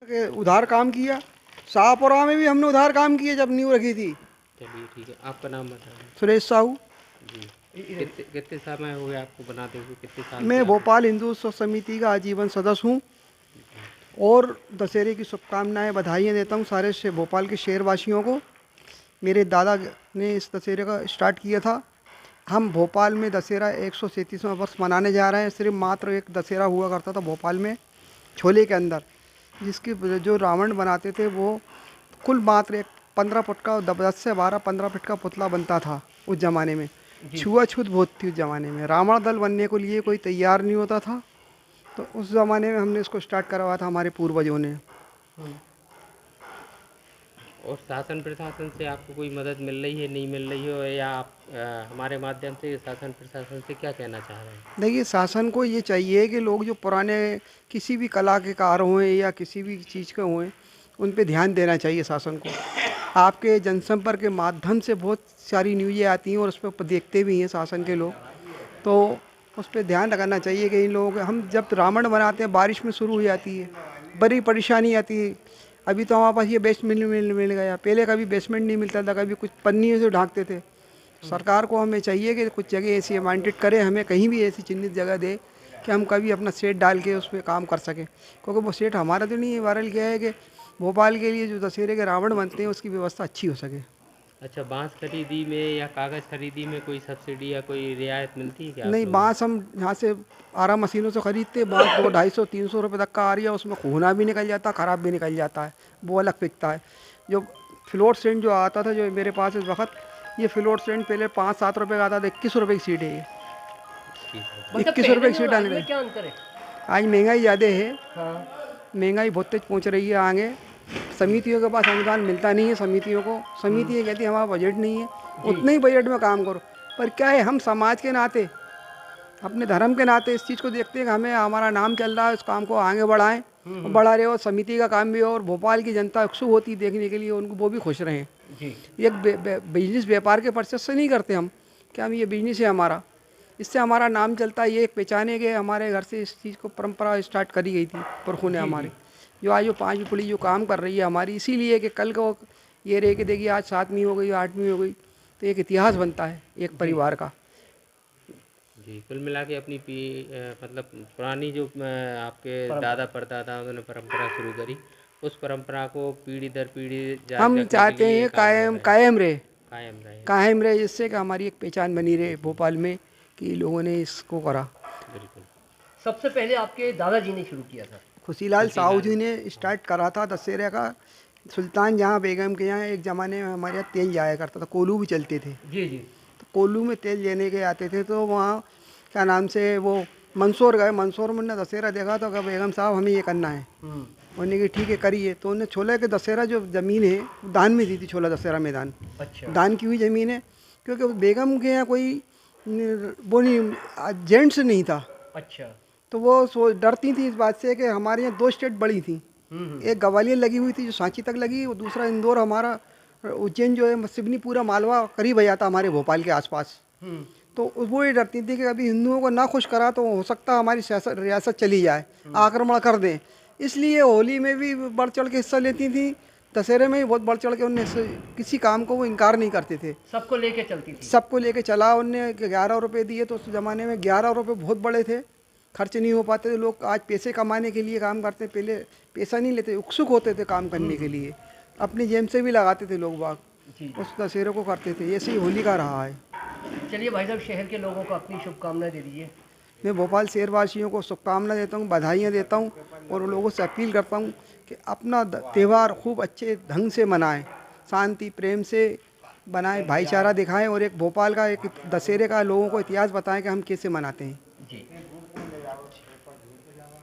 के उधार काम किया। शाहपुरा में भी हमने उधार काम किया जब नींव रखी थी। चलिए ठीक है, आपका नाम बताएं। सुरेश साहू। जी, कितने कितने समय हो गया आपको बनाते हुए, कितने साल से मैं आप? भोपाल हिंदू उत्सव समिति का आजीवन सदस्य हूँ और दशहरे की शुभकामनाएं बधाइयाँ देता हूँ सारे से भोपाल के शहरवासियों को। मेरे दादा ने इस दशहरे का स्टार्ट किया था। हम भोपाल में दशहरा 137वां वर्ष मनाने जा रहे हैं। सिर्फ मात्र एक दशहरा हुआ करता था भोपाल में छोले के अंदर, जिसकी जो रावण बनाते थे वो कुल मात्र एक 15 फुट का 10 से 12-15 फुट का पुतला बनता था उस ज़माने में। छुआछूत बहुत थी उस ज़माने में। रावण दल बनने को लिए कोई तैयार नहीं होता था। तो उस ज़माने में हमने इसको स्टार्ट करवाया था हमारे पूर्वजों ने। और शासन प्रशासन से आपको कोई मदद मिल रही है, नहीं मिल रही हो, या आप हमारे माध्यम से शासन प्रशासन से क्या कहना चाह रहे हैं? देखिए, शासन को ये चाहिए कि लोग जो पुराने किसी भी कला के कार हुए या किसी भी चीज़ के हुए, उन पे ध्यान देना चाहिए शासन को। आपके जनसंपर्क के माध्यम से बहुत सारी न्यूज़ें आती हैं और उस पर देखते भी हैं शासन के लोग। तो उस पे ध्यान रखना चाहिए कि इन लोगों को हम जब रावण बनाते हैं बारिश में शुरू हो जाती है, बड़ी परेशानी आती है। अभी तो हमारे पास ये बेसमेंट मिल गया, पहले कभी बेसमेंट नहीं मिलता था, कभी कुछ पन्नियों से ढांकते थे। सरकार को हमें चाहिए कि कुछ जगह ऐसी माइंडेड करे, हमें कहीं भी ऐसी चिन्हित जगह दे कि हम कभी अपना सेट डाल के उस पर काम कर सकें। क्योंकि वो सेट हमारा तो नहीं है, वायरल क्या है कि भोपाल के लिए जो दशहरे के रावण बनते हैं उसकी व्यवस्था अच्छी हो सके। अच्छा, बांस खरीदी में या कागज़ खरीदी में कोई सब्सिडी या कोई रियायत मिलती है क्या आप नहीं, लोगों बांस हम यहाँ से आरा मशीनों से खरीदते हैं। बांस 200-250-300 रुपये तक का आ रही है, उसमें खूना भी निकल जाता है, ख़राब भी निकल जाता है, वो अलग बिकता है। जो फ्लोर स्टैंड जो आता था जो मेरे पास इस वक्त, ये फ्लोर स्टैंड पहले 5-7 रुपये का आता था, 21 रुपये की सीट है ये। को? ठीक है। मतलब 21 पहले रुपये की में और सीट आज आने में लगी। क्या अंतर है? आज महंगाई ज़्यादा है, हाँ। महंगाई बहुत तेज पहुँच रही है आगे। समितियों के पास अनुदान मिलता नहीं है समितियों को। समिति ये कहती है हमारा बजट नहीं है, उतने ही बजट में काम करो। पर क्या है, हम समाज के नाते, अपने धर्म के नाते इस चीज़ को देखते हैं कि हमें हमारा नाम चल रहा है, इस काम को आगे बढ़ाएं और बढ़ा रहे हो। समिति का काम भी हो और भोपाल की जनता उत्सुक होती है देखने के लिए, उनको वो भी खुश रहें। जी। एक बिजनेस व्यापार के पर्पज से नहीं करते हम कि हम ये बिजनेस है हमारा, इससे हमारा नाम चलता है। ये एक पहचाने के हमारे घर से इस चीज़ को परंपरा स्टार्ट करी गई थी पुरखों ने हमारे। जो आज जो 5वीं पीढ़ी जो काम कर रही है हमारी, इसीलिए कि कल को ये रहे कि देखिए आज 7वीं हो गई, 8वीं हो गई, तो एक इतिहास बनता है एक परिवार का। जी, कुल मिला के अपनी मतलब पुरानी जो आपके दादा परदादा उन्होंने परंपरा शुरू करी, उस परंपरा को पीढ़ी दर पीढ़ी जारी हम रखने के चाहते लिए हैं काम कर रहे हैं। कायम रहे, कायम रहे। कायम रहे, जिससे कि हमारी एक पहचान बनी रहे भोपाल में कि लोगों ने इसको करा। बिल्कुल। सबसे पहले आपके दादाजी ने शुरू किया था। खुशीलाल साहू जी ने स्टार्ट करा था दशहरे का। सुल्तान जहाँ बेगम के यहाँ एक ज़माने में हमारे यहाँ तेल जाया करता था, कोलू भी चलते थे। जी जी। तो कोल्लू में तेल लेने के आते थे, तो वहाँ क्या नाम से वो मंदसौर गए। मंदसौर में उन्होंने दशहरा देखा तो कहा बेगम साहब हमें ये करना है। उन्होंने कि ठीक है करिए। तो उन्हें छोले के दशहरा जो ज़मीन है दान में दी थी, छोला दशहरा मैदान अच्छा। दान की हुई ज़मीन है। क्योंकि बेगम के यहाँ कोई वो नहीं जेंट्स नहीं था, अच्छा। तो वो डरती थी इस बात से कि हमारे यहाँ 2 स्टेट बड़ी थी। एक ग्वालियर लगी हुई थी जो सांची तक लगी, और दूसरा इंदौर, हमारा उज्जैन जो है सिवनी, पूरा मालवा करीब आ जाता हमारे भोपाल के आसपास। तो वो ये डरती थी कि अभी हिंदुओं को ना खुश करा तो हो सकता है हमारी रियासत चली जाए, आक्रमण कर दें। इसलिए होली में भी बढ़ चढ़ के हिस्सा लेती थी, दशहरे में भी बहुत बढ़ चढ़ के उनने किसी काम को वो इनकार नहीं करते थे। सबको लेके चलती थी। सबको लेके चला उनने। 11 रुपये दिए तो उस ज़माने में 11 रुपये बहुत बड़े थे, खर्च नहीं हो पाते थे। लोग आज पैसे कमाने के लिए काम करते, पहले पैसा नहीं लेते, उत्सुक होते थे काम करने के लिए, अपनी जेब से भी लगाते थे लोग बाग, उस दशहरे को करते थे। ऐसे ही होली का रहा है। चलिए भाई साहब, शहर के लोगों को अपनी शुभकामनाएं दे दीजिए। मैं भोपाल शहरवासियों को शुभकामनाएं देता हूँ, बधाइयाँ देता हूँ और लोगों से अपील करता हूँ कि अपना त्यौहार खूब अच्छे ढंग से मनाएं, शांति प्रेम से बनाएं, भाईचारा दिखाएं और एक भोपाल का एक दशहरे का लोगों को इतिहास बताएं कि हम कैसे मनाते हैं।